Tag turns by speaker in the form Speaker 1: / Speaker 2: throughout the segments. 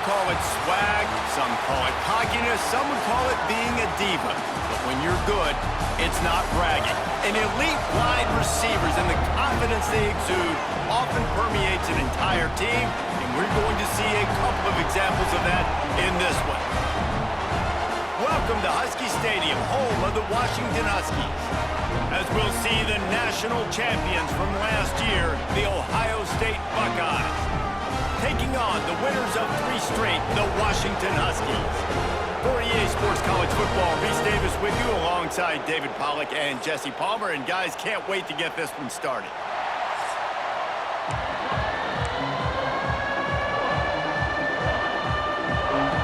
Speaker 1: call it swag, some call it cockiness, some would call it being a diva. But when you're good, it's not bragging. And elite wide receivers and the confidence they exude often permeates an entire team, and we're going to see a couple of examples of that in this one. Welcome to Husky Stadium, home of the Washington Huskies, as we'll see the national champions from last year, the Ohio State Buckeyes, taking on the winners of 3 straight, the Washington Huskies. For EA Sports College Football, Reese Davis with you alongside David Pollack and Jesse Palmer. And guys, can't wait to get this one started.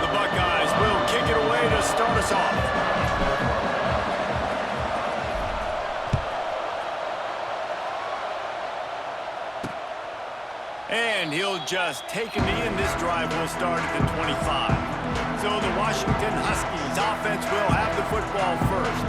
Speaker 1: The Buckeyes will kick it away to start us off. And he'll just take a knee, and this drive will start at the 25. So the Washington Huskies offense will have the football first.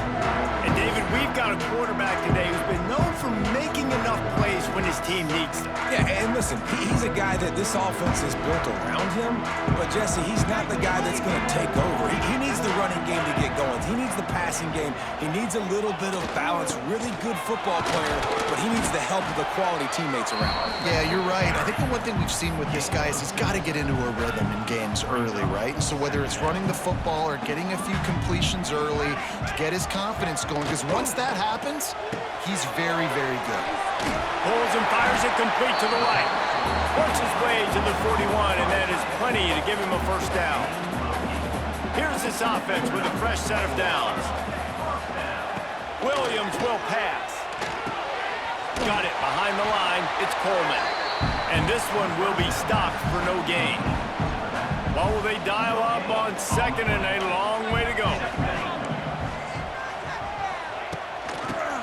Speaker 1: And David, we've got a quarterback today who's been known for making enough plays when his team needs them.
Speaker 2: Yeah, and listen, he's a guy that this offense is built around him. But, Jesse, he's not the guy that's going to take over. He needs the running game to get going. He needs the passing game. He needs a little bit of balance. Really good football player, but he needs the help of the quality teammates around him.
Speaker 3: Yeah, you're right. I think the one thing we've seen with this guy is he's got to get into a rhythm in games early, right? So whether it's running the football or getting a few completions early to get his confidence going, because once that happens, he's very, very good.
Speaker 1: Pulls and fires it complete to the right. Works his way to the 41, and that is plenty to give him a first down. Here's this offense with a fresh set of downs. Williams will pass. Got it behind the line. It's Coleman. And this one will be stopped for no gain. Well, will they dial up on second, and a long way to go.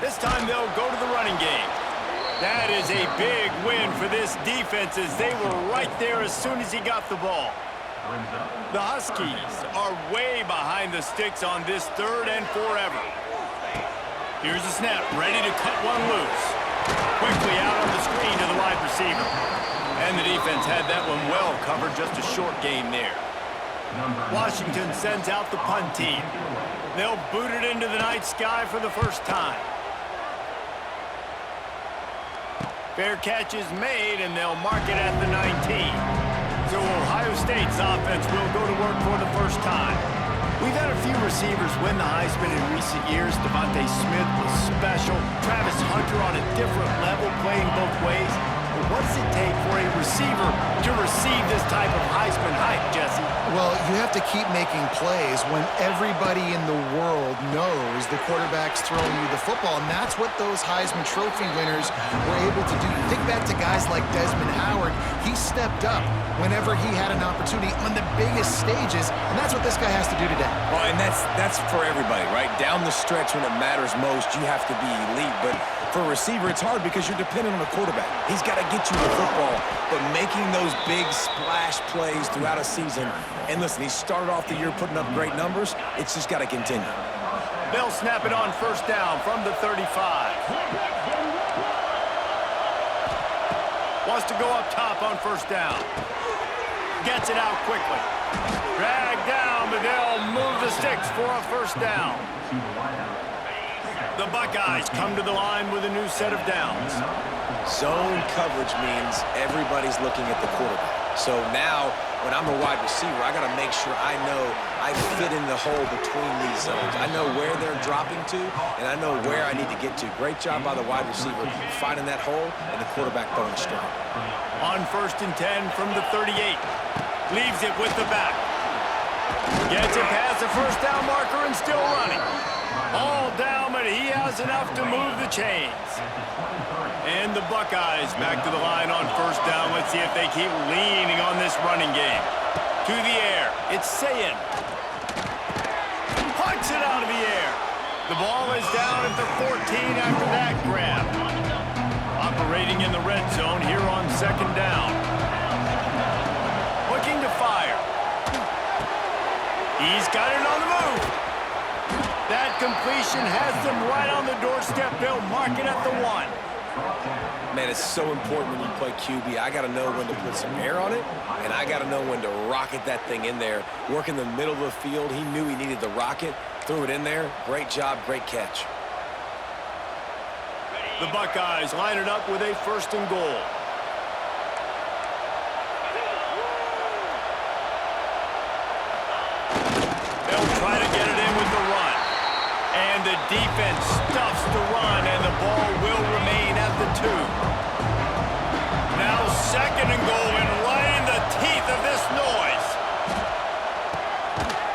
Speaker 1: This time they'll go to the running game. That is a big win for this defense, as they were right there as soon as he got the ball. The Huskies are way behind the sticks on this 3rd and forever. Here's the snap, ready to cut one loose. Quickly out on the screen to the wide receiver. And the defense had that one well covered, just a short gain there. Washington sends out the punt team. They'll boot it into the night sky for the first time. Fair catch is made, and they'll mark it at the 19. So Ohio State's offense will go to work for the first time. We've had a few receivers win the Heisman in recent years. Devontae Smith was special. Travis Hunter on a different level, playing both ways. But what does it take for a receiver to receive this type of Heisman hype, Jesse?
Speaker 3: Well, you have to keep making plays when everybody in the world knows the quarterback's throwing you the football, and that's what those Heisman Trophy winners were able to do. You think back to guys like Desmond Howard. He stepped up whenever he had an opportunity on the biggest stages, and that's what this guy has to do today.
Speaker 2: Well, and that's for everybody, right? Down the stretch when it matters most, you have to be elite. But for a receiver, it's hard because you're dependent on the quarterback. He's got to get you the football, but making those big splash plays throughout a season. And listen, he started off the year putting up great numbers. It's just got to continue.
Speaker 1: They'll snap it on first down from the 35. Wants to go up top on first down. Gets it out quickly. Dragged down, but they'll move the sticks for a first down. The Buckeyes come to the line with a new set of downs.
Speaker 2: Zone coverage means everybody's looking at the quarterback. So now, when I'm a wide receiver, I got to make sure I know I fit in the hole between these zones. I know where they're dropping to, and I know where I need to get to. Great job by the wide receiver finding that hole, and the quarterback throwing straight.
Speaker 1: On 1st and 10 from the 38. Leaves it with the back. Gets it past the first down marker and still running. All down, but he has enough to move the chains. And the Buckeyes back to the line on first down. Let's see if they keep leaning on this running game. To the air. It's Sayin. Punts it out of the air. The ball is down at the 14 after that grab. Operating in the red zone here on 2nd down. Looking to fire. He's got it on the move. That completion has them right on the doorstep. They'll mark it at the 1.
Speaker 2: Man, it's so important when you play QB. I got to know when to put some air on it, and I got to know when to rocket that thing in there. Work in the middle of the field. He knew he needed the rocket, threw it in there. Great job, great catch.
Speaker 1: The Buckeyes line it up with a 1st and goal. They'll try to get it in with the run. And the defense stuffs the run, and the ball will remain at the 2. Now 2nd and goal, and right in the teeth of this noise.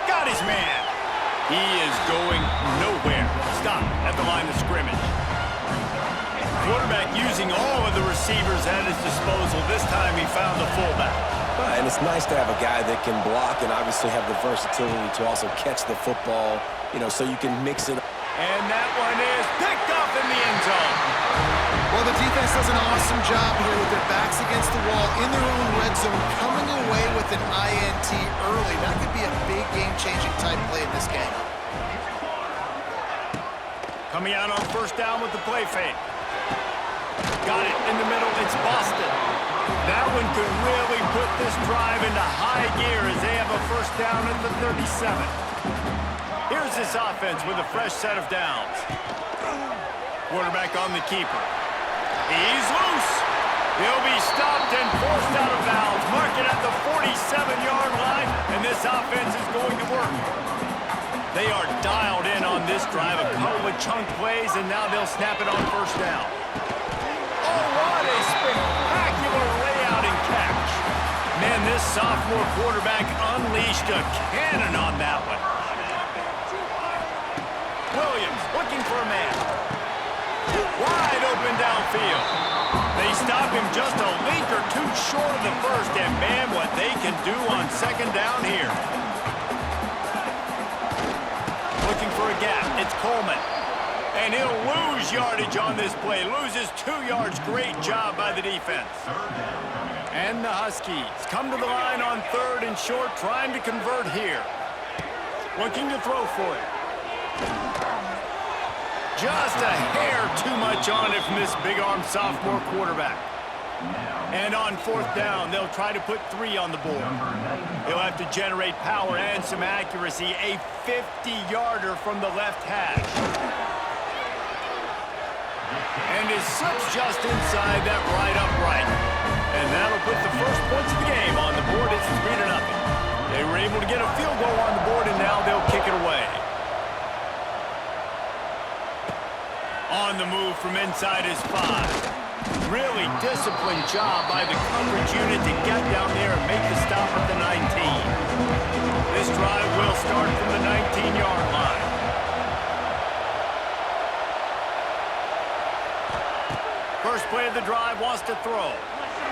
Speaker 1: Got his man. He is going nowhere. Stop at the line of scrimmage. Quarterback using all of the receivers at his disposal. This time he found the fullback.
Speaker 2: And it's nice to have a guy that can block and obviously have the versatility to also catch the football, you know, so you can mix it.
Speaker 1: And that one is picked up in the end zone.
Speaker 3: Well, the defense does an awesome job here with their backs against the wall in their own red zone, coming away with an INT early. That could be a big game-changing type play in this game.
Speaker 1: Coming out on 1st down with the play fake. Got it in the middle. It's Boston. That one could really put this drive into high gear as they have a 1st down at the 37. Here's this offense with a fresh set of downs. Quarterback on the keeper. He's loose. He'll be stopped and forced out of bounds. Mark it at the 47-yard line, and this offense is going to work. They are dialed in on this drive. A couple of chunk plays, and now they'll snap it on 1st down. Oh, what a spectacular layout and catch. Man, this sophomore quarterback unleashed a cannon on that one. Williams looking for a man. Wide open downfield. They stop him just a link or 2 short of the 1st, and man, what they can do on 2nd down here. Looking for a gap. It's Coleman. And he'll lose yardage on this play. Loses 2 yards. Great job by the defense. And the Huskies come to the line on 3rd and short, trying to convert here. Looking to throw for it. Just a hair too much on it from this big-arm sophomore quarterback. And on 4th down, they'll try to put 3 on the board. He'll have to generate power and some accuracy. A 50-yarder from the left hash. And it slips just inside that right upright. And that'll put the first points of the game on the board. It's 3-0. They were able to get a field goal on the board, and now they'll kick it away. On the move from inside his 5. Really disciplined job by the coverage unit to get down there and make the stop at the 19. This drive will start from the 19-yard line. First play of the drive, wants to throw.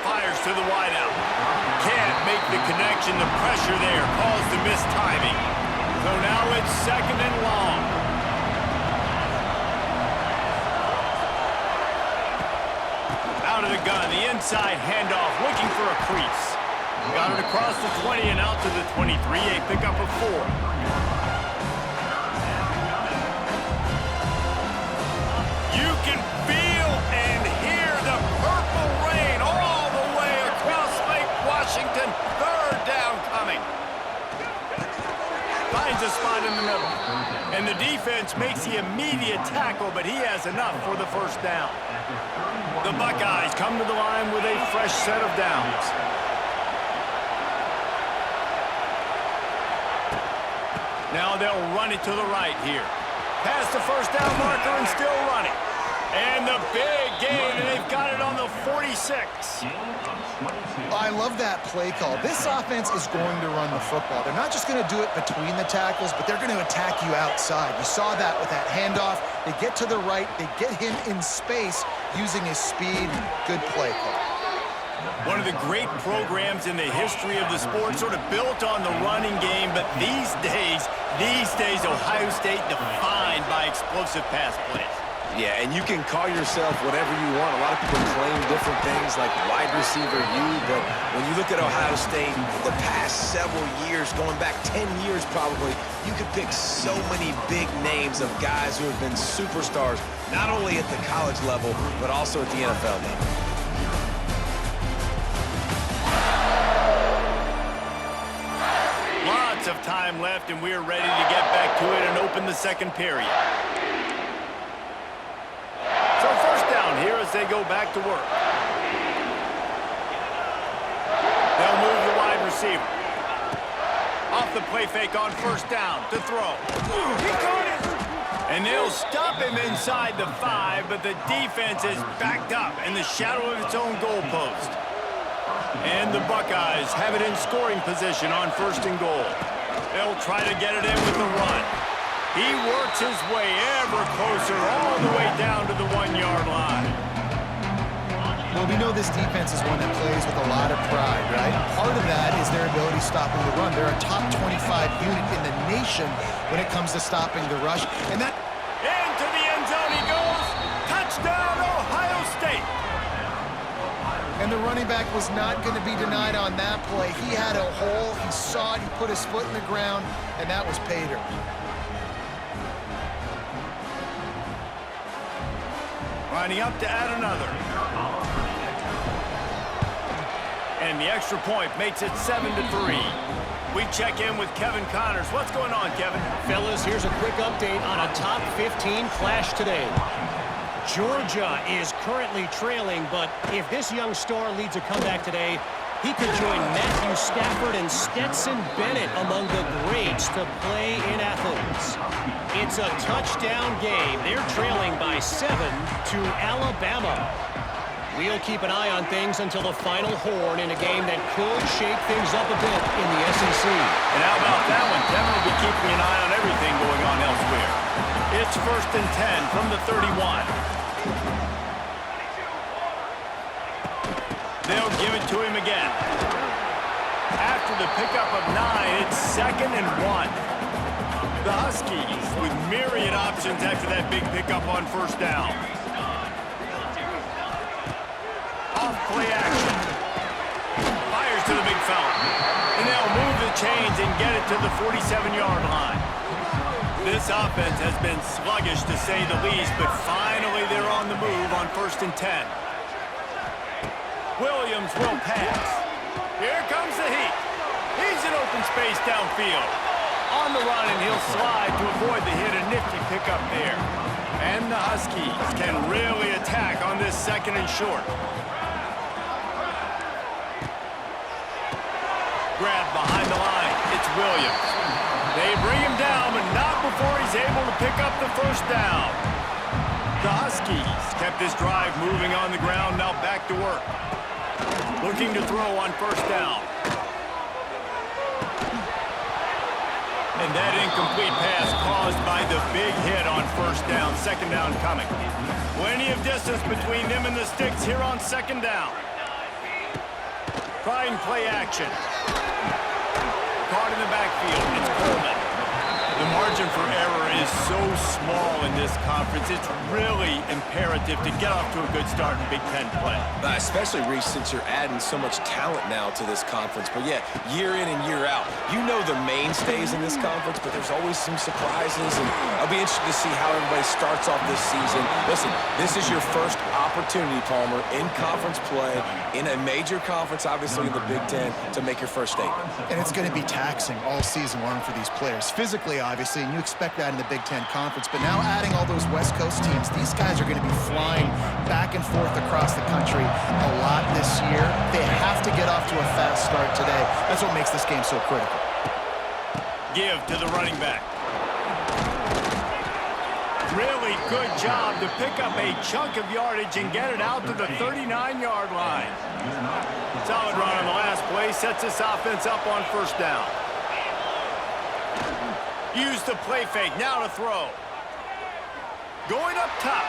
Speaker 1: Fires to the wideout. Can't make the connection. The pressure there caused the missed timing. So now it's 2nd and long. Out of the gun, the inside handoff, looking for a crease. Got it across the 20 and out to the 23, a pickup of 4. You can feel and hear the purple rain all the way across Lake Washington. 3rd down coming. Finds a spot in the middle. And the defense makes the immediate tackle, but he has enough for the 1st down. The Buckeyes come to the line with a fresh set of downs. Now they'll run it to the right here. Past the 1st down marker and still running. And the big gain, and they've got it on the 46.
Speaker 3: I love that play call. This offense is going to run the football. They're not just going to do it between the tackles, but they're going to attack you outside. You saw that with that handoff. They get to the right. They get him in space using his speed. Good play call.
Speaker 1: One of the great programs in the history of the sport, sort of built on the running game, but these days, Ohio State defined by explosive pass plays.
Speaker 2: Yeah, and you can call yourself whatever you want. A lot of people claim different things like wide receiver U, but when you look at Ohio State, the past several years, going back 10 years probably, you could pick so many big names of guys who have been superstars, not only at the college level, but also at the NFL level.
Speaker 1: Lots of time left, and we're ready to get back to it and open the second period. So first down here as they go back to work. They'll move the wide receiver. Off the play fake on first down to throw. He caught it! And they'll stop him inside the 5, but the defense is backed up in the shadow of its own goalpost. And the Buckeyes have it in scoring position on first and goal. They'll try to get it in with the run. He works his way ever closer all the way down to the 1-yard line.
Speaker 3: Well, we know this defense is one that plays with a lot of pride, right? Part of that is their ability stopping the run. They're a top 25 unit in the nation when it comes to stopping the rush. And that...
Speaker 1: Into the end zone he goes. Touchdown, Ohio State.
Speaker 3: And the running back was not going to be denied on that play. He had a hole. He saw it. He put his foot in the ground, and that was pay dirt.
Speaker 1: Lining up to add another. And the extra point makes it 7-3. We check in with Kevin Connors. What's going on, Kevin?
Speaker 4: Fellas, here's a quick update on a top 15 clash today. Georgia is currently trailing, but if this young star leads a comeback today, he could join Matthew Stafford and Stetson Bennett among the greats to play in Athens. It's a touchdown game. They're trailing by 7 to Alabama. We'll keep an eye on things until the final horn in a game that could shake things up a bit in the SEC.
Speaker 1: And how about that one? Kevin will be keeping an eye on everything going on elsewhere. It's first and 10 from the 31. They'll give it to him again. After the pickup of 9, it's 2nd and 1. The Huskies with myriad options after that big pickup on first down. Off play action. Fires to the big fella. And they'll move the chains and get it to the 47-yard line. This offense has been sluggish to say the least, but finally they're on the move on first and 10. Williams will pass. Here comes the heat. He's in open space downfield. On the run, and he'll slide to avoid the hit. A nifty pickup there. And the Huskies can really attack on this 2nd and short. Grab behind the line. It's Williams. They bring him down, but not before he's able to pick up the first down. The Huskies kept this drive moving on the ground, now back to work. Looking to throw on first down. And that incomplete pass caused by the big hit on first down. 2nd down coming. Plenty of distance between them and the sticks here on 2nd down. Trying play action. Caught in the backfield. It's Coleman. The margin for error is so small in this conference. It's really imperative to get off to a good start in Big Ten play.
Speaker 2: Especially, Reese, since you're adding so much talent now to this conference. But yeah, year in and year out, you know the mainstays in this conference, but there's always some surprises. And I'll be interested to see how everybody starts off this season. Listen, this is your first opportunity, Palmer, in conference play, in a major conference, obviously in the Big Ten, to make your first statement.
Speaker 3: And it's going to be taxing all season long for these players. Physically, obviously, and you expect that in the Big Ten Conference. But now adding all those West Coast teams, these guys are going to be flying back and forth across the country a lot this year. They have to get off to a fast start today. That's what makes this game so critical.
Speaker 1: Give to the running back. Really good job to pick up a chunk of yardage and get it out to the 39-yard line. Solid run on the last play, sets this offense up on first down. Use the play fake, now to throw. Going up top.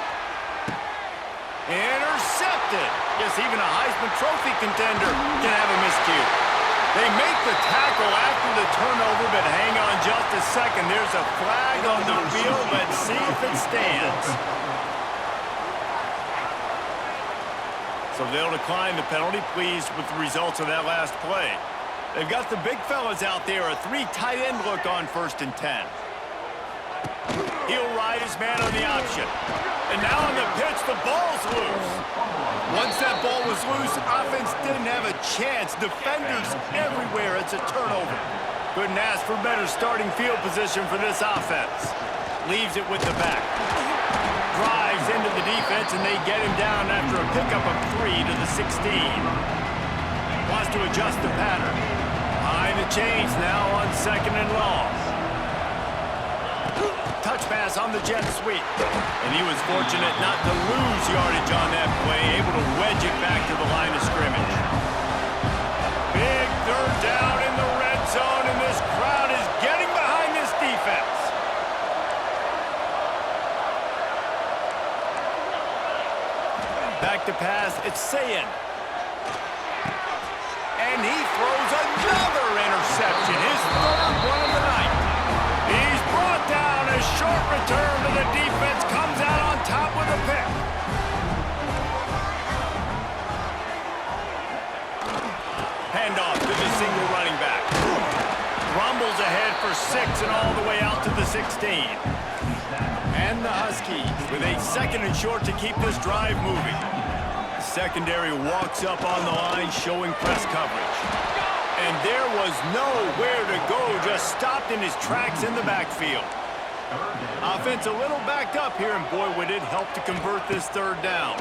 Speaker 1: Intercepted. Guess even a Heisman Trophy contender can have a miscue. They make the tackle after the turnover, but hang on just a second. There's a flag on the field. Let's see if it stands. So they'll decline the penalty, pleased with the results of that last play. They've got the big fellas out there, a 3 tight end look on 1st and 10. He'll ride his man on the option. And now on the pitch, the ball's loose. Once that ball was loose, offense didn't have a chance. Defenders everywhere. It's a turnover. Couldn't ask for better starting field position for this offense. Leaves it with the back. Drives into the defense, and they get him down after a pickup of 3 to the 16. Wants to adjust the pattern. Behind the chains now on 2nd and long. Touch pass on the jet sweep. And he was fortunate not to lose yardage on that play, able to wedge it back to the line of scrimmage. Big 3rd down in the red zone, and this crowd is getting behind this defense. Back to pass, it's Sayin. And he throws another interception, his 3rd one of the night. He's brought down. A short return to the defense, comes out on top with a pick. Handoff to the single running back. Rumbles ahead for 6 and all the way out to the 16. And the Huskies with a 2nd and short to keep this drive moving. The secondary walks up on the line, showing press coverage. And there was nowhere to go, just stopped in his tracks in the backfield. Offense a little backed up here, and boy, would it help to convert this 3rd down.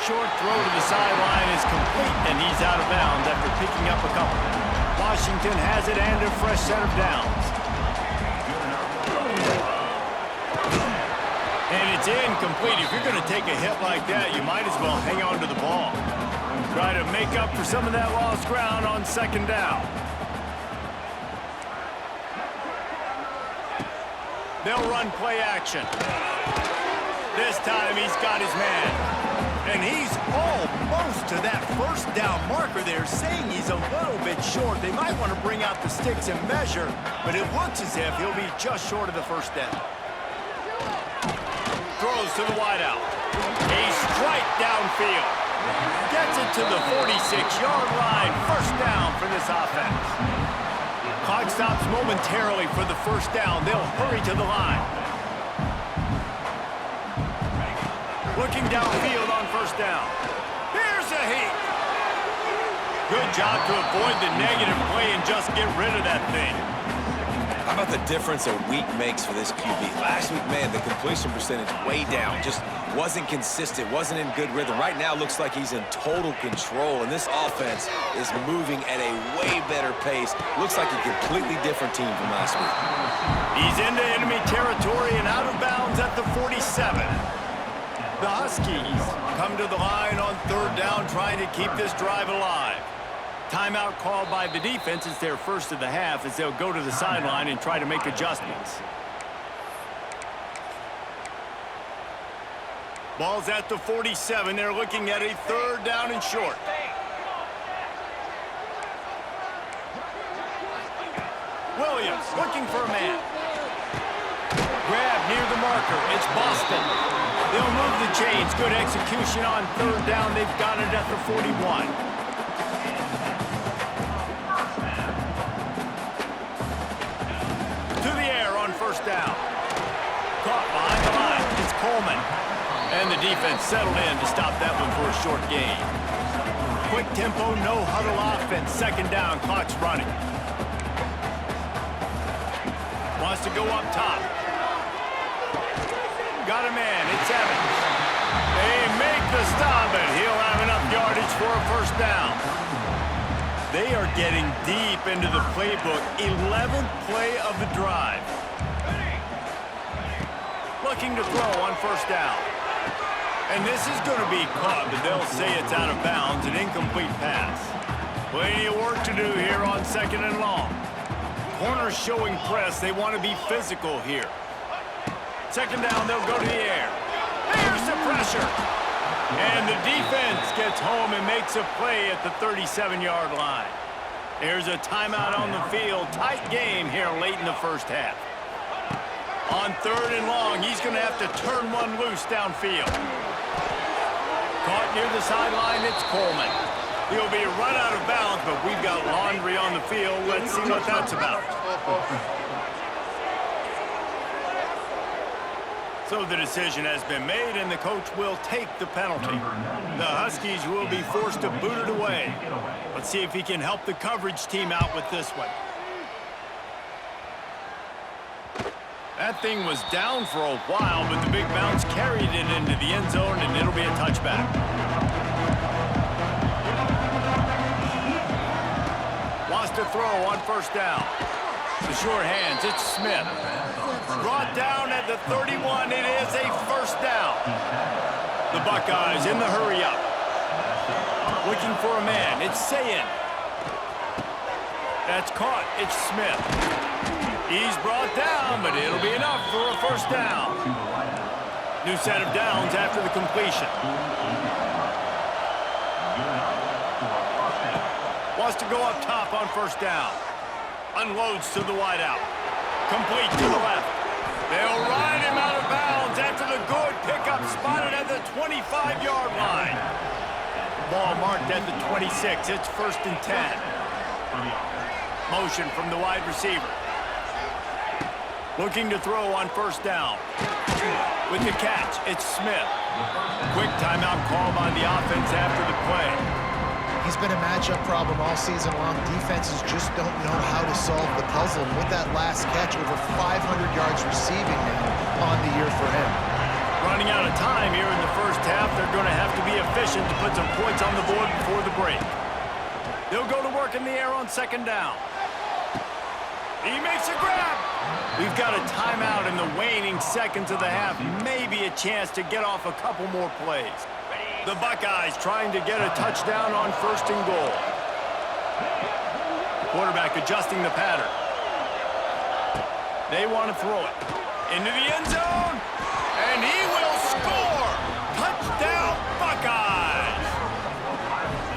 Speaker 1: Short throw to the sideline is complete, and he's out of bounds after picking up a couple. Washington has it and a fresh set of downs. And it's incomplete. If you're going to take a hit like that, you might as well hang on to the ball. Try to make up for some of that lost ground on 2nd down. They'll run play action. This time he's got his man.
Speaker 5: And he's almost to that 1st down marker there, saying he's a little bit short. They might want to bring out the sticks and measure, but it looks as if he'll be just short of the 1st down.
Speaker 1: Throws to the wideout. A strike downfield. Gets it to the 46-yard line. 1st down for this offense. Clock stops momentarily for the 1st down. They'll hurry to the line. Looking downfield on 1st down. Here's a heat. Good job to avoid the negative play and just get rid of that thing.
Speaker 2: How about the difference a week makes for this QB? Last week, man, the completion percentage way down. Just wasn't consistent, wasn't in good rhythm. Right now, looks like he's in total control, and this offense is moving at a way better pace. Looks like a completely different team from last week.
Speaker 1: He's into enemy territory and out of bounds at the 47. The Huskies come to the line on 3rd down, trying to keep this drive alive. Timeout called by the defense. It's their 1st of the half as they'll go to the sideline and try to make adjustments. Ball's at the 47. They're looking at a 3rd down and short. Williams looking for a man. Grab near the marker. It's Boston. They'll move the chains. Good execution on 3rd down. They've got it at the 41. To the air on 1st down. Caught behind the line. It's Coleman. And the defense settled in to stop that one for a short gain. Quick tempo, no huddle offense. 2nd down, clock's running. Wants to go up top. Got a man, it's Evans. They make the stop, and he'll have enough yardage for a 1st down. They are getting deep into the playbook. 11th play of the drive. Looking to throw on 1st down. And this is going to be caught, but they'll say it's out of bounds, an incomplete pass. Plenty of work to do here on 2nd and long. Corners showing press. They want to be physical here. 2nd down, they'll go to the air. Here's the pressure. And the defense gets home and makes a play at the 37-yard line. There's a timeout on the field. Tight game here late in the 1st half. On 3rd and long, he's going to have to turn one loose downfield. Caught near the sideline, it's Coleman. He'll be run out of bounds, but we've got laundry on the field. Let's see what that's about. So the decision has been made, and the coach will take the penalty. The Huskies will be forced to boot it away. Let's see if he can help the coverage team out with this one. That thing was down for a while, but the big bounce carried it into the end zone, and it'll be a touchback. Wants to throw on 1st down. The short hands, it's Smith. Brought down at the 31, it is a 1st down. The Buckeyes in the hurry up. Looking for a man, it's Sayin. That's caught, it's Smith. He's brought down, but it'll be enough for a 1st down. New set of downs after the completion. Wants to go up top on 1st down. Unloads to the wideout. Complete to the left. They'll ride him out of bounds after the good pickup spotted at the 25-yard line. Ball marked at the 26. It's 1st and 10. Motion from the wide receiver. Looking to throw on 1st down. With the catch, it's Smith. Quick timeout call by the offense after the play.
Speaker 3: He's been a matchup problem all season long. Defenses just don't know how to solve the puzzle. And with that last catch, over 500 yards receiving now on the year for him.
Speaker 1: Running out of time here in the 1st half. They're going to have to be efficient to put some points on the board before the break. They'll go to work in the air on 2nd down. He makes a grab. We've got a timeout in the waning seconds of the half. Maybe a chance to get off a couple more plays. The Buckeyes trying to get a touchdown on 1st and goal. Quarterback adjusting the pattern. They want to throw it into the end zone, and he will score. Touchdown, Buckeyes.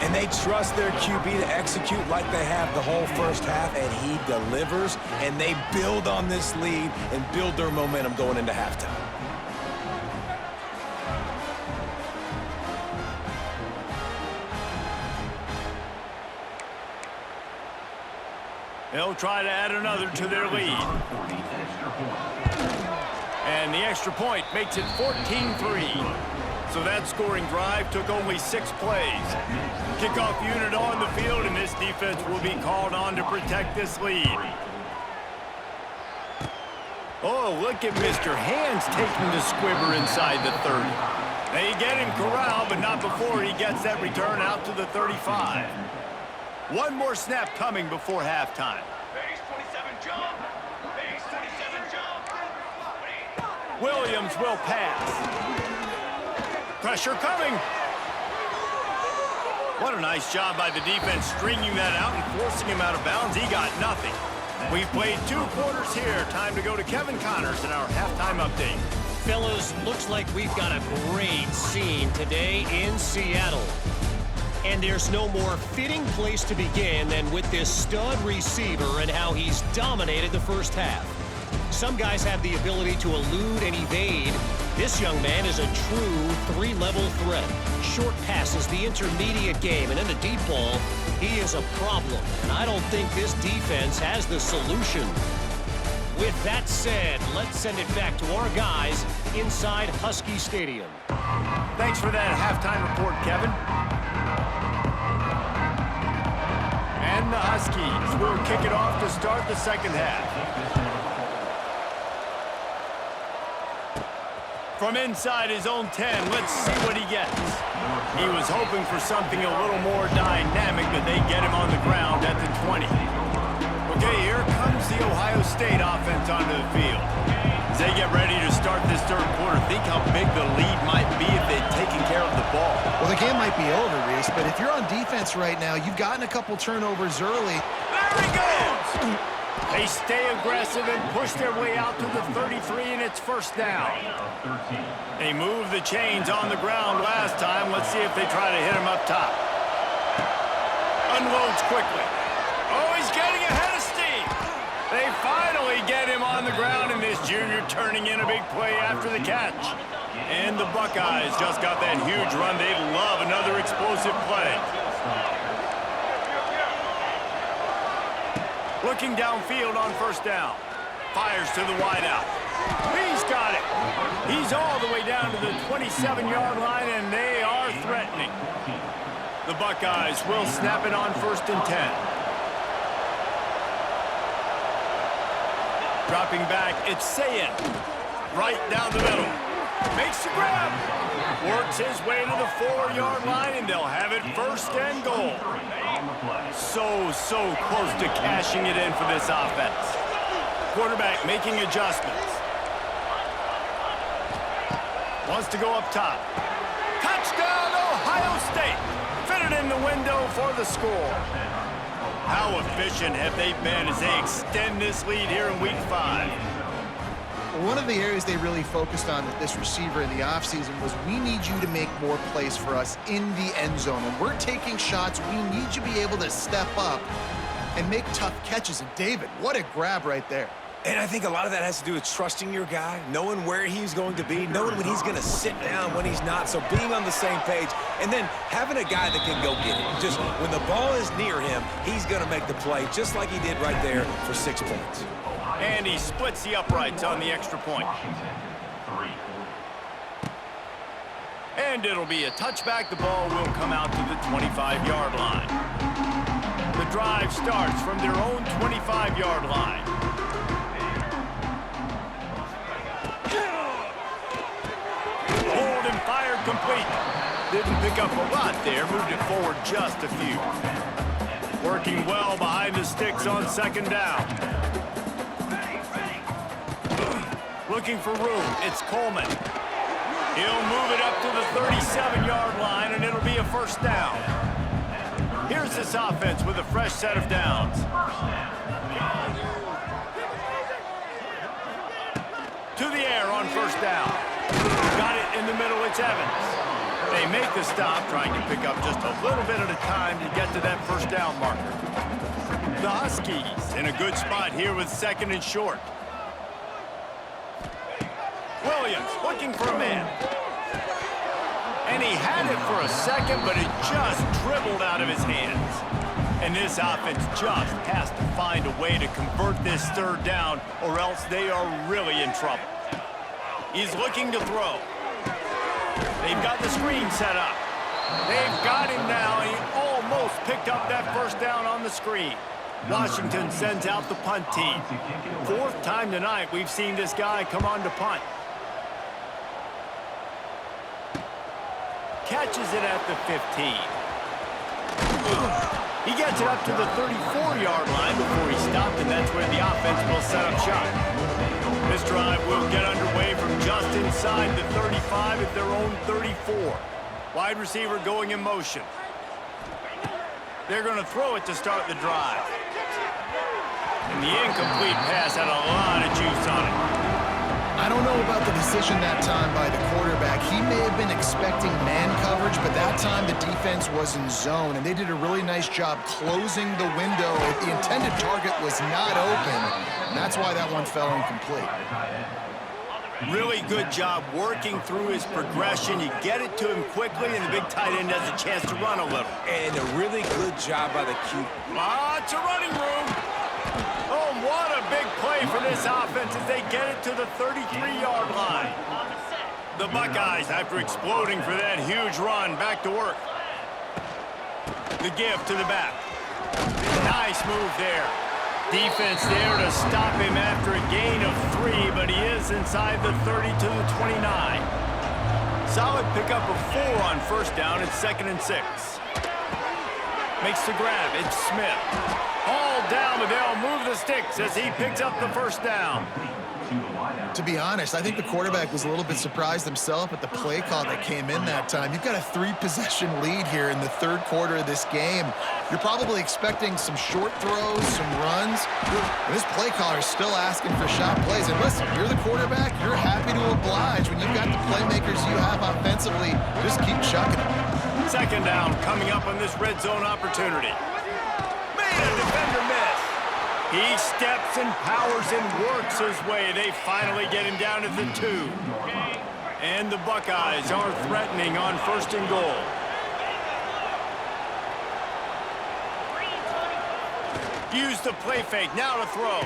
Speaker 2: And they trust their QB to execute like they have the whole 1st half, and he delivers, and they build on this lead and build their momentum going into halftime.
Speaker 1: They'll try to add another to their lead. And the extra point makes it 14-3. So that scoring drive took only 6 plays. Kickoff unit on the field, and this defense will be called on to protect this lead. Oh, look at Mr. Hands taking the squibber inside the 30. They get him corralled, but not before he gets that return out to the 35. One more snap coming before halftime.
Speaker 5: Base 27 jump. Base 27 jump.
Speaker 1: Williams will pass. Pressure coming. What a nice job by the defense stringing that out and forcing him out of bounds. He got nothing. We've played 2 quarters here. Time to go to Kevin Connors in our halftime update.
Speaker 4: Fellas, looks like we've got a great scene today in Seattle. And there's no more fitting place to begin than with this stud receiver and how he's dominated the 1st half. Some guys have the ability to elude and evade. This young man is a true 3-level threat. Short passes, the intermediate game, and in the deep ball, he is a problem. And I don't think this defense has the solution. With that said, let's send it back to our guys inside Husky Stadium.
Speaker 1: Thanks for that halftime report, Kevin. And the Huskies will kick it off to start the 2nd half. From inside his own 10, let's see what he gets. He was hoping for something a little more dynamic, but they get him on the ground at the 20. Okay, here comes the Ohio State offense onto the field. As they get ready to start this 3rd quarter, think how big the lead might be if they'd taken care of the ball.
Speaker 3: Well, the game might be over, Reese, but if you're on defense right now, you've gotten a couple turnovers early.
Speaker 1: There he goes! They stay aggressive and push their way out to the 33, and it's 1st down. They moved the chains on the ground last time. Let's see if they try to hit him up top. Unloads quickly. Oh, he's getting ahead of steam. They finally get him on the ground, and this junior turning in a big play after the catch. And the Buckeyes just got that huge run. They love another explosive play. Looking downfield on first down. Fires to the wideout. He's got it. He's all the way down to the 27-yard line, and they are threatening. The Buckeyes will snap it on 1st and 10. Dropping back, it's Sayin. Right down the middle. Makes the grab. Works his way to the 4-yard line, and they'll have it 1st and goal. So close to cashing it in for this offense. Quarterback making adjustments. Wants to go up top. Touchdown, Ohio State. Fitted in the window for the score. How efficient have they been as they extend this lead here in Week 5?
Speaker 3: One of the areas they really focused on with this receiver in the offseason was we need you to make more plays for us in the end zone. When we're taking shots, we need you to be able to step up and make tough catches. And David, what a grab right there.
Speaker 2: And I think a lot of that has to do with trusting your guy, knowing where he's going to be, knowing when he's going to sit down, when he's not. So being on the same page, and then having a guy that can go get it. Just when the ball is near him, he's going to make the play, just like he did right there for 6 points.
Speaker 1: And he splits the uprights on the extra point. And it'll be a touchback. The ball will come out to the 25-yard line. The drive starts from their own 25-yard line. Hold and fired complete. Didn't pick up a lot there. Moved it forward just a few. Working well behind the sticks on 2nd down. Looking for room. It's Coleman. He'll move it up to the 37-yard line, and it'll be a 1st down. Here's this offense with a fresh set of downs. To the air on 1st down. Got it in the middle. It's Evans. They make the stop, trying to pick up just a little bit at a time to get to that 1st down marker. The Huskies in a good spot here with 2nd and short. Williams looking for a man. And he had it for a second, but it just dribbled out of his hands. And this offense just has to find a way to convert this 3rd down, or else they are really in trouble. He's looking to throw. They've got the screen set up. They've got him now. He almost picked up that 1st down on the screen. Washington sends out the punt team. 4th time tonight we've seen this guy come on to punt. Catches it at the 15. He gets it up to the 34-yard line before he stopped, and that's where the offense will set up shop. This drive will get underway from just inside the 35 at their own 34. Wide receiver going in motion. They're going to throw it to start the drive. And the incomplete pass had a lot of juice on it.
Speaker 3: I don't know about the decision that time by the quarterback. He may have been expecting man coverage, but that time the defense was in zone, and they did a really nice job closing the window. The intended target was not open, and that's why that one fell incomplete.
Speaker 1: Really good job working through his progression. You get it to him quickly, and the big tight end has a chance to run a little.
Speaker 2: And a really good job by the Q.
Speaker 1: Lots of running room. Oh, what a big play for this offense as they get it to the 33-yard line. The Buckeyes, after exploding for that huge run, back to work. The give to the back. Nice move there. Defense there to stop him after a gain of 3, but he is inside the 30 to the 29. Solid pickup of 4 on 1st down. It's 2nd and 6. Makes the grab. It's Smith. All down, but they'll move the sticks as he picks up the 1st down.
Speaker 3: To be honest, I think the quarterback was a little bit surprised himself at the play call that came in that time. You've got a 3-possession lead here in the 3rd quarter of this game. You're probably expecting some short throws, some runs. And this play caller is still asking for shot plays. And listen, you're the quarterback. You're happy to oblige. When you've got the playmakers you have offensively, just keep chucking them.
Speaker 1: 2nd down coming up on this red zone opportunity. Made a defender miss.
Speaker 5: He steps and powers and works his way. They finally get him down to the 2. And the Buckeyes are threatening on 1st and goal. Use the play fake, now to throw.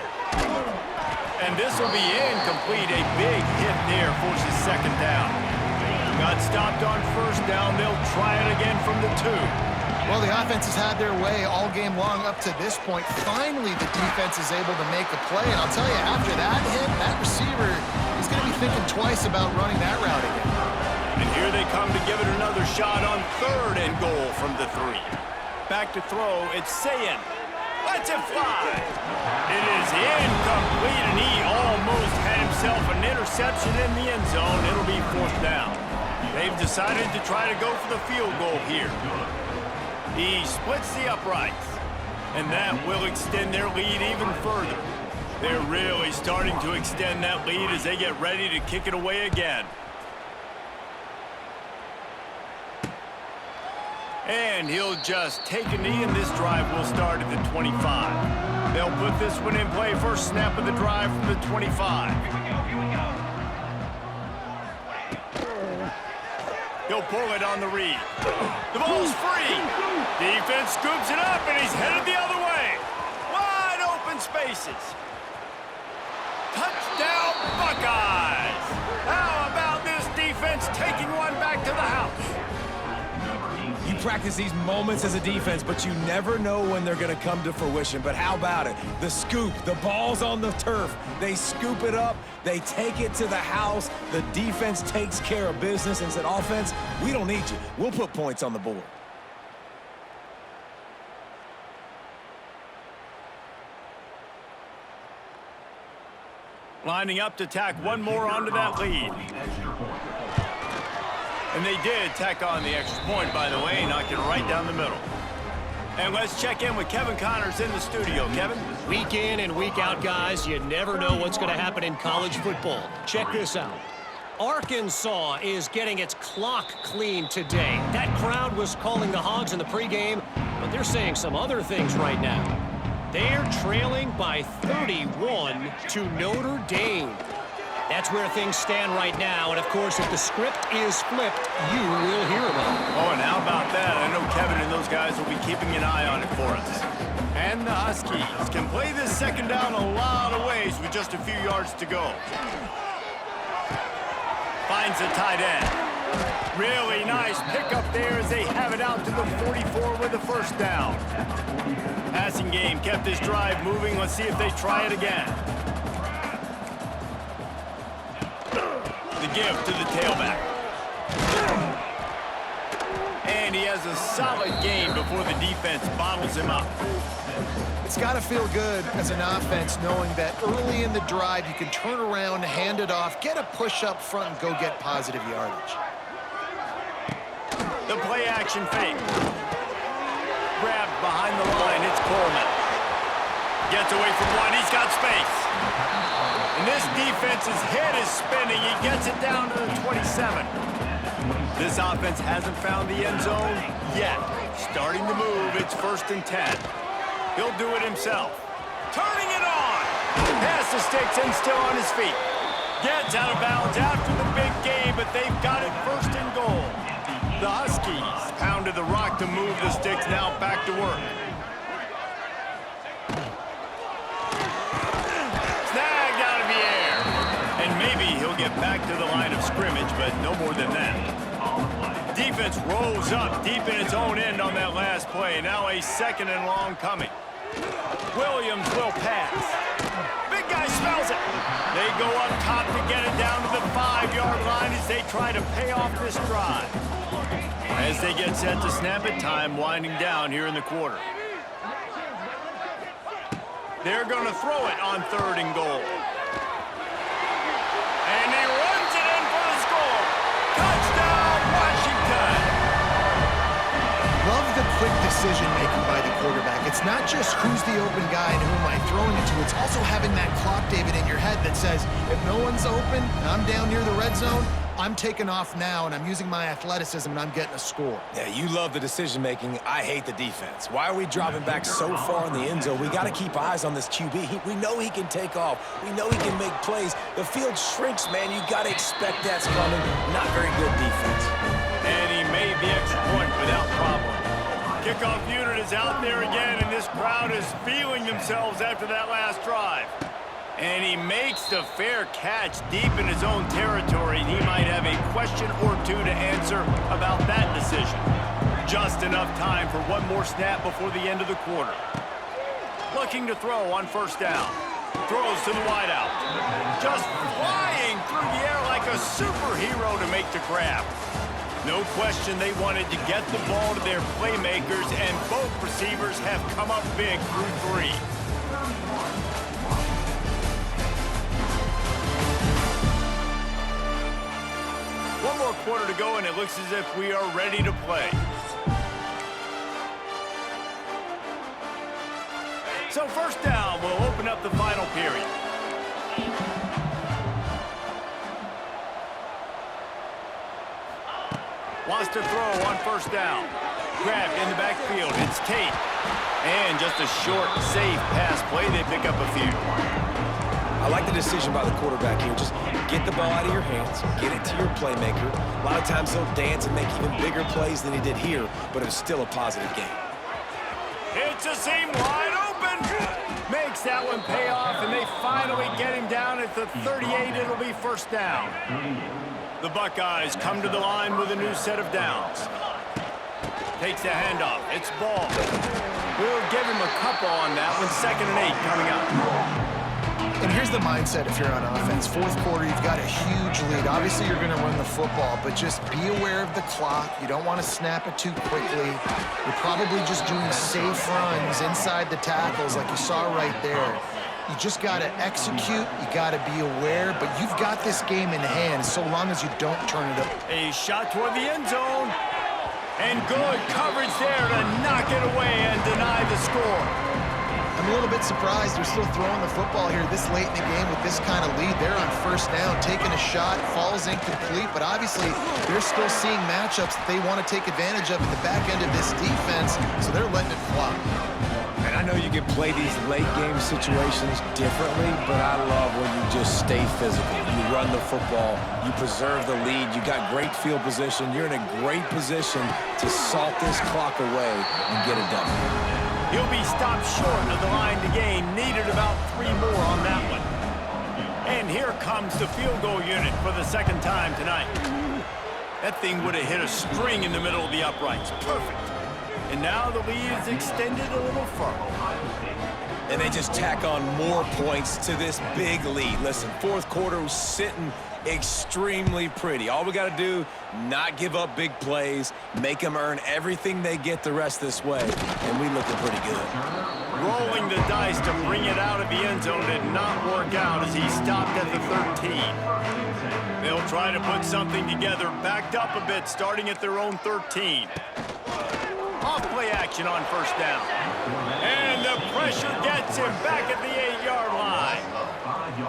Speaker 5: And this will be incomplete. A big hit there forces 2nd down. Got stopped on 1st down. They'll try it again from the 2.
Speaker 3: Well, the offense has had their way all game long up to this point. Finally, the defense is able to make a play. And I'll tell you, after that hit, that receiver is going to be thinking twice about running that route again.
Speaker 5: And here they come to give it another shot on 3rd and goal from the 3. Back to throw. It's Sayin. Lets it fly. It is incomplete, and he almost had himself an interception in the end zone. It'll be 4th down. They've decided to try to go for the field goal here. He splits the uprights, and that will extend their lead even further. They're really starting to extend that lead as they get ready to kick it away again. And he'll just take a knee, and this drive will start at the 25. They'll put this one in play. First snap of the drive from the 25. He'll pull it on the read. The ball's free. Defense scoops it up, and he's headed the other way. Wide open spaces. Touchdown, Buckeyes. How about this defense taking one back to the house?
Speaker 2: You practice these moments as a defense, but you never know when they're going to come to fruition. But how about it? The scoop, the ball's on the turf. They scoop it up. They take it to the house. The defense takes care of business and said, offense, we don't need you. We'll put points on the board.
Speaker 5: Lining up to tack one more onto that lead. And they did tack on the extra point, by the way, knocked it right down the middle. And let's check in with Kevin Connors in the studio. Kevin?
Speaker 4: Week in and week out, guys, you never know what's going to happen in college football. Check this out. Arkansas is getting its clock cleaned today. That crowd was calling the Hogs in the pregame, but they're saying some other things right now. They're trailing by 31 to Notre Dame. That's where things stand right now, and of course, if the script is flipped, you will hear about it.
Speaker 5: Oh, and how about that? I know Kevin and those guys will be keeping an eye on it for us. And the Huskies can play this 2nd down a lot of ways with just a few yards to go. Finds a tight end. Really nice pickup there as they have it out to the 44 with the 1st down. Passing game kept this drive moving. Let's see if they try it again. The give to the tailback. And he has a solid gain before the defense bottles him up.
Speaker 3: It's got to feel good as an offense knowing that early in the drive you can turn around, hand it off, get a push up front, and go get positive yardage.
Speaker 5: The play action fake. Grabbed behind the line, it's Coleman. Gets away from one, he's got space. And this defense's head is spinning. He gets it down to the 27. This offense hasn't found the end zone yet. Starting to move, it's 1st and 10. He'll do it himself. Turning it on. Pass the sticks and still on his feet. Gets out of bounds after the big game, but they've got it 1st and goal. The Huskies pounded the rock to move the sticks, now back to work. Snagged out of the air. And maybe he'll get back to the line of scrimmage, but no more than that. Defense rolls up deep in its own end on that last play. Now a 2nd and long coming. Williams will pass. Big guy smells it. They go up top to get it down to the 5-yard line as they try to pay off this drive. As they get set to snap it, time winding down here in the quarter. They're going to throw it on 3rd and goal. And he runs it in for the score. Touchdown, Washington!
Speaker 3: Love the quick decision-making by the quarterback. It's not just who's the open guy and who am I throwing it to. It's also having that clock, David, in your head that says, if no one's open, I'm down near the red zone, I'm taking off now, and I'm using my athleticism, and I'm getting a score.
Speaker 2: Yeah, you love the decision-making. I hate the defense. Why are we dropping back so far in the end zone? We got to keep eyes on this QB. We know he can take off. We know he can make plays. The field shrinks, man. You got to expect that's coming. Not very good defense.
Speaker 5: And he made the extra point without problem. Kickoff unit is out there again, and this crowd is feeling themselves after that last drive. And he makes the fair catch deep in his own territory. He might have a question or two to answer about that decision. Just enough time for one more snap before the end of the quarter. Looking to throw on first down. Throws to the wideout. Just flying through the air like a superhero to make the grab. No question they wanted to get the ball to their playmakers, and both receivers have come up big through 3. One more quarter to go, and it looks as if we are ready to play. So first down will open up the final period. Wants to throw on first down. Grabbed in the backfield. It's Tate. And just a short, safe pass play. They pick up a few.
Speaker 2: I like the decision by the quarterback here. Just get the ball out of your hands, get it to your playmaker. A lot of times he'll dance and make even bigger plays than he did here, but it's still a positive game.
Speaker 5: It's a seam wide open. Makes that one pay off, and they finally get him down at the 38. It'll be first down. The Buckeyes come to the line with a new set of downs. Takes the handoff. It's Ball. We'll give him a couple on that one. 2nd and 8 coming up.
Speaker 3: And here's the mindset if you're on offense. Fourth quarter, you've got a huge lead. Obviously, you're going to run the football, but just be aware of the clock. You don't want to snap it too quickly. You're probably just doing safe runs inside the tackles like you saw right there. You just got to execute. You got to be aware, but you've got this game in hand so long as you don't turn it up.
Speaker 5: A shot toward the end zone. And good coverage there to knock it away and deny the score.
Speaker 3: I'm a little bit surprised they're still throwing the football here this late in the game with this kind of lead. They're on first down, taking a shot, falls incomplete, but obviously they're still seeing matchups that they want to take advantage of at the back end of this defense, so they're letting it fly.
Speaker 2: And I know you can play these late game situations differently, but I love when you just stay physical. You run the football, you preserve the lead, you got great field position, you're in a great position to salt this clock away and get it done.
Speaker 5: He'll be stopped short of the line to gain. Needed about 3 more on that one. And here comes the field goal unit for the 2nd time tonight. That thing would have hit a string in the middle of the uprights. Perfect. And now the lead is extended a little further.
Speaker 2: And they just tack on more points to this big lead. Listen, fourth quarter was sitting extremely pretty. All we got to do, not give up big plays, make them earn everything they get the rest this way, and we looking pretty good.
Speaker 5: Rolling the dice to bring it out of the end zone did not work out as he stopped at the 13. They'll try to put something together, backed up a bit, starting at their own 13. Off play action on first down. And the pressure gets him back at the 8-yard line.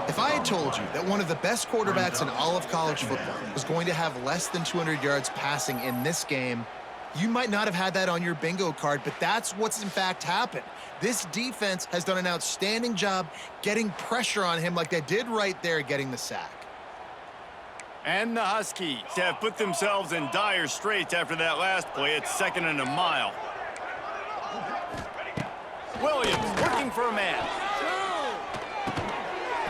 Speaker 3: If I had told you that one of the best quarterbacks in all of college football was going to have less than 200 yards passing in this game, you might not have had that on your bingo card, but that's what's in fact happened. This defense has done an outstanding job getting pressure on him like they did right there getting the sack.
Speaker 5: And the Huskies have put themselves in dire straits after that last play. It's 2nd and a mile. Williams looking for a man.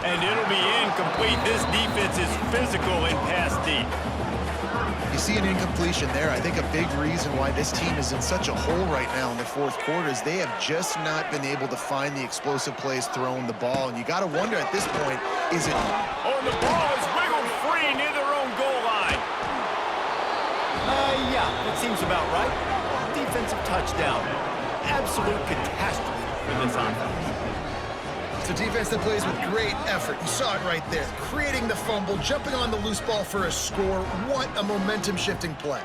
Speaker 5: And it'll be incomplete. This defense is physical in pass deep.
Speaker 3: You see an incompletion there. I think a big reason why this team is in such a hole right now in the fourth quarter is they have just not been able to find the explosive plays throwing the ball. And you got to wonder at this point, is it...
Speaker 5: Oh, and the ball is wiggled free near their own goal line. Yeah, that seems about right. Defensive touchdown. Absolute catastrophe for this offense.
Speaker 3: It's a defense that plays with great effort. You saw it right there. Creating the fumble, jumping on the loose ball for a score. What a momentum-shifting play.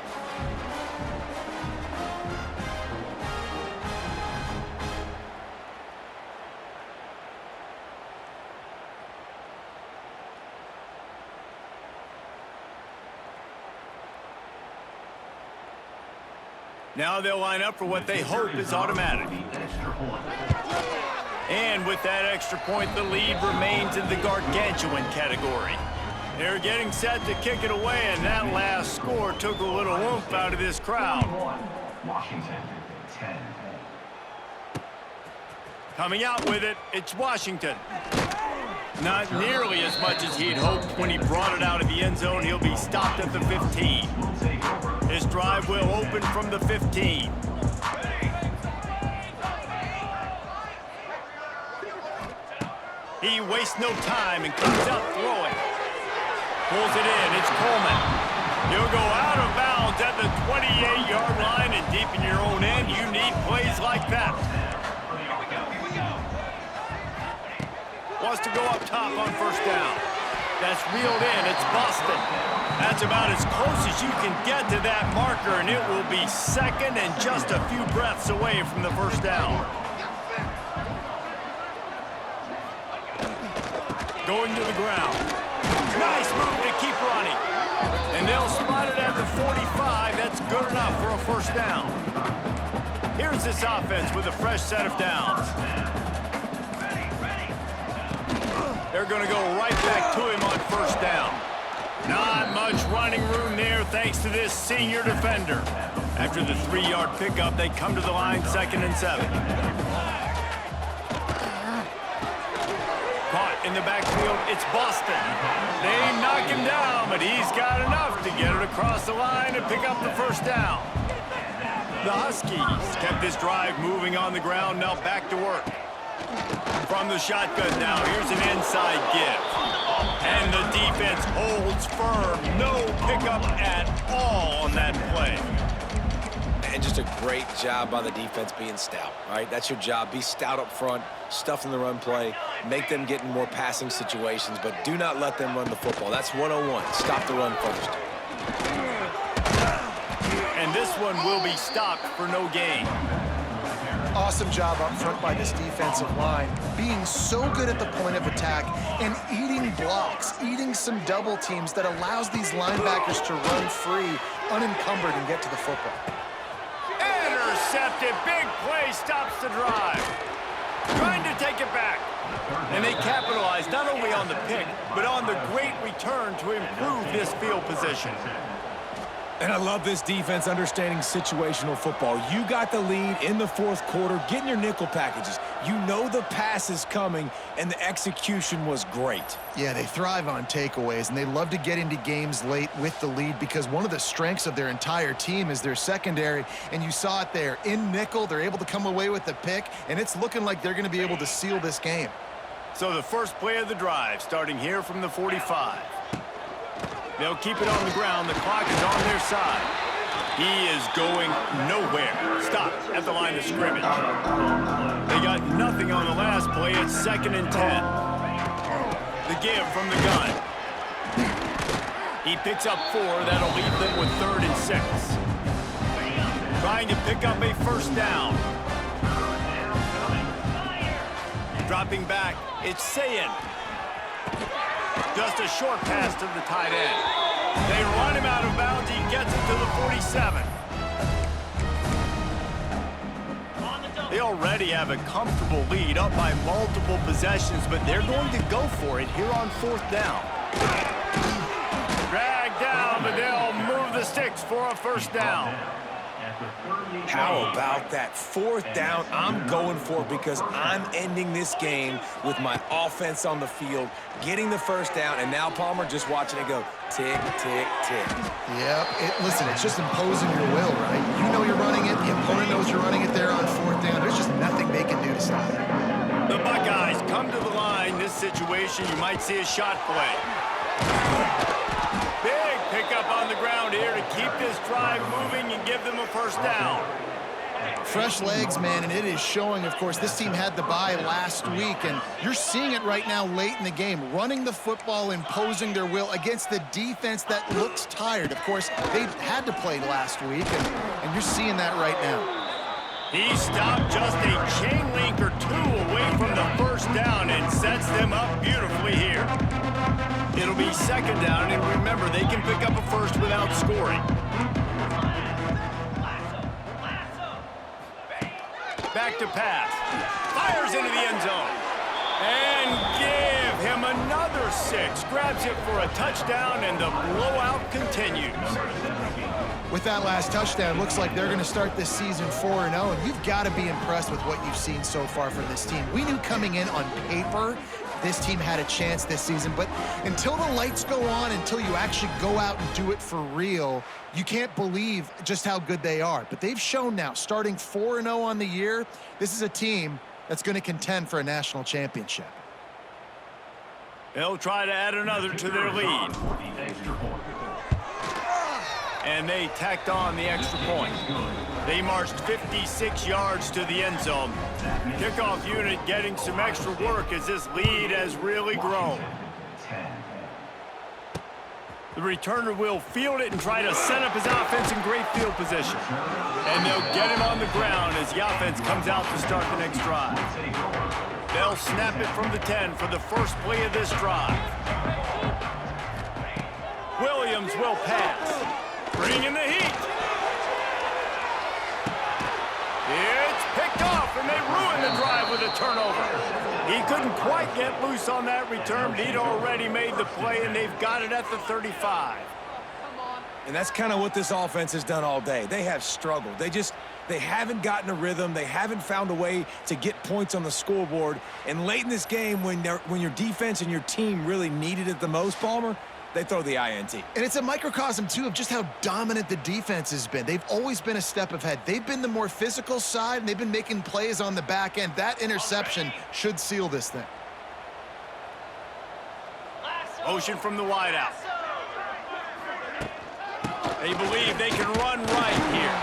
Speaker 5: Now they'll line up for what they hope is automatic. And with that extra point, the lead remains in the gargantuan category. They're getting set to kick it away, and that last score took a little oomph out of this crowd.
Speaker 6: Washington, 10.
Speaker 5: Coming out with it, it's Washington. Not nearly as much as he'd hoped when he brought it out of the end zone. He'll be stopped at the 15. His drive will open from the 15. He wastes no time and comes out throwing. Pulls it in, it's Coleman. He'll go out of bounds at the 28-yard line, and deep in your own end, you need plays like that. Wants to go up top on first down. That's reeled in, it's Boston. That's about as close as you can get to that marker, and it will be second and just a few breaths away from the first down. Going to the ground. Nice move to keep running. And they'll spot it at the 45. That's good enough for a first down. Here's this offense with a fresh set of downs. They're going to go right back to him on first down. Not much running room there thanks to this senior defender. After the 3-yard pickup, they come to the line 2nd and 7. Caught in the backfield, it's Boston. They knock him down, but he's got enough to get it across the line and pick up the first down. The Huskies kept this drive moving on the ground, now back to work. From the shotgun now, here's an inside give. And the defense holds firm. No pickup at all on that play.
Speaker 2: And just a great job by the defense being stout, right? That's your job. Be stout up front, stuff in the run play, make them get in more passing situations, but do not let them run the football. That's 101. Stop the run first.
Speaker 5: And this one will be stopped for no gain.
Speaker 3: Awesome job up front by this defensive line, being so good at the point of attack and eating blocks, eating some double teams that allows these linebackers to run free, unencumbered, and get to the football.
Speaker 5: Intercepted, big play, stops the drive. Trying to take it back. And they capitalize not only on the pick, but on the great return to improve this field position.
Speaker 2: And I love this defense understanding situational football. You got the lead in the 4th quarter, getting your nickel packages. You know the pass is coming, and the execution was great.
Speaker 3: Yeah, they thrive on takeaways, and they love to get into games late with the lead because one of the strengths of their entire team is their secondary, and you saw it there. In nickel, they're able to come away with the pick, and it's looking like they're going to be able to seal this game.
Speaker 5: So the first play of the drive, starting here from the 45. They'll keep it on the ground. The clock is on their side. He is going nowhere. Stop at the line of scrimmage. They got nothing on the last play. It's 2nd and 10. The give from the gun. He picks up 4. That'll leave them with 3rd and 6. Trying to pick up a first down. Dropping back. It's Sayin. Just a short pass to the tight end. They run him out of bounds. He gets it to the 47. They already have a comfortable lead up by multiple possessions, but they're going to go for it here on 4th down. Dragged down, but they'll move the sticks for a first down.
Speaker 2: How about that 4th down? I'm going for it because I'm ending this game with my offense on the field, getting the first down, and now Palmer just watching it go tick, tick, tick.
Speaker 3: Yep. Listen, it's just imposing your will, right? You know you're running it. The opponent knows you're running it there on 4th down. There's just nothing they can do to stop it.
Speaker 5: The Buckeyes come to the line. This situation, you might see a shot play. Big pickup on the ground here to keep this drive moving and give them a first down.
Speaker 3: Fresh legs, man, and it is showing, of course. This team had the bye last week, and you're seeing it right now late in the game. Running the football, imposing their will against the defense that looks tired. Of course, they had to play last week, and you're seeing that right now.
Speaker 5: He stopped just a chain link or 2 away from the first down and sets them up beautifully here. It'll be 2nd down, and remember, they can pick up a first without scoring. Back to pass. Fires into the end zone. And give him another 6. Grabs it for a touchdown, and the blowout continues.
Speaker 3: With that last touchdown, looks like they're going to start this season 4-0, and you've got to be impressed with what you've seen so far from this team. We knew coming in on paper this team had a chance this season, but until the lights go on, until you actually go out and do it for real, you can't believe just how good they are. But they've shown now, starting 4-0 on the year, this is a team that's going to contend for a national championship.
Speaker 5: They'll try to add another to their lead. And they tacked on the extra point. They marched 56 yards to the end zone. Kickoff unit getting some extra work as this lead has really grown. The returner will field it and try to set up his offense in great field position. And they'll get him on the ground as the offense comes out to start the next drive. They'll snap it from the 10 for the first play of this drive. Williams will pass. Bringing the heat. It's picked off, and they ruin the drive with a turnover. He couldn't quite get loose on that return, but he'd already made the play, and they've got it at the 35.
Speaker 2: And that's kind of what this offense has done all day. They have struggled. They haven't gotten a rhythm. They haven't found a way to get points on the scoreboard. And late in this game, when your defense and your team really needed it the most, Palmer, they throw the INT.
Speaker 3: And it's a microcosm, too, of just how dominant the defense has been. They've always been a step ahead. They've been the more physical side, and they've been making plays on the back end. That interception should seal this thing.
Speaker 5: Motion from the wideout. They believe they can run right here.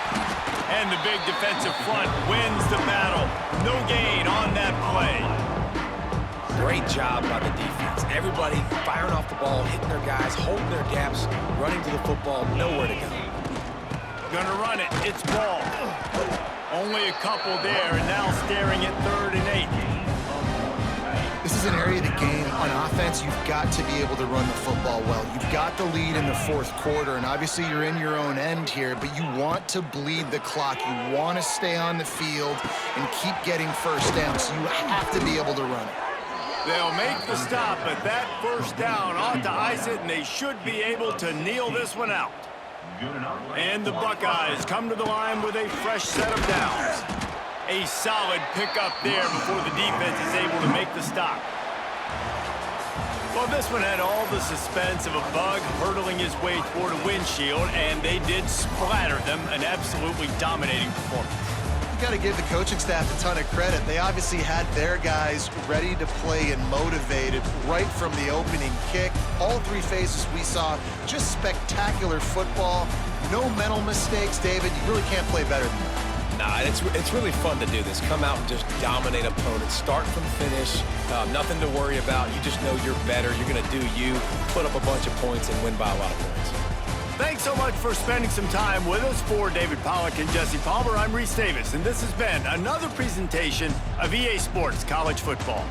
Speaker 5: And the big defensive front wins the battle. No gain on that play.
Speaker 2: Great job by the defense. Everybody firing off the ball, hitting their guys, holding their gaps, running to the football, nowhere to go.
Speaker 5: Gonna run it. It's ball. Only a couple there, and now staring at 3rd and 8.
Speaker 3: This is an area of the game. On offense, you've got to be able to run the football well. You've got the lead in the 4th quarter, and obviously you're in your own end here, but you want to bleed the clock. You want to stay on the field and keep getting first down, so you have to be able to run it.
Speaker 5: They'll make the stop, but that first down ought to ice it, and they should be able to kneel this one out. And the Buckeyes come to the line with a fresh set of downs. A solid pickup there before the defense is able to make the stop. Well, this one had all the suspense of a bug hurtling his way toward a windshield, and they did splatter them, an absolutely dominating performance.
Speaker 3: You got to give the coaching staff a ton of credit. They obviously had their guys ready to play and motivated right from the opening kick. All 3 phases we saw, just spectacular football. No mental mistakes, David. You really can't play better than that.
Speaker 2: Nah, it's really fun to do this. Come out and just dominate opponents. Start from finish. Nothing to worry about. You just know you're better. You're going to do you, put up a bunch of points, and win by a lot of points.
Speaker 5: Thanks so much for spending some time with us. For David Pollack and Jesse Palmer, I'm Reese Davis, and this has been another presentation of EA Sports College Football.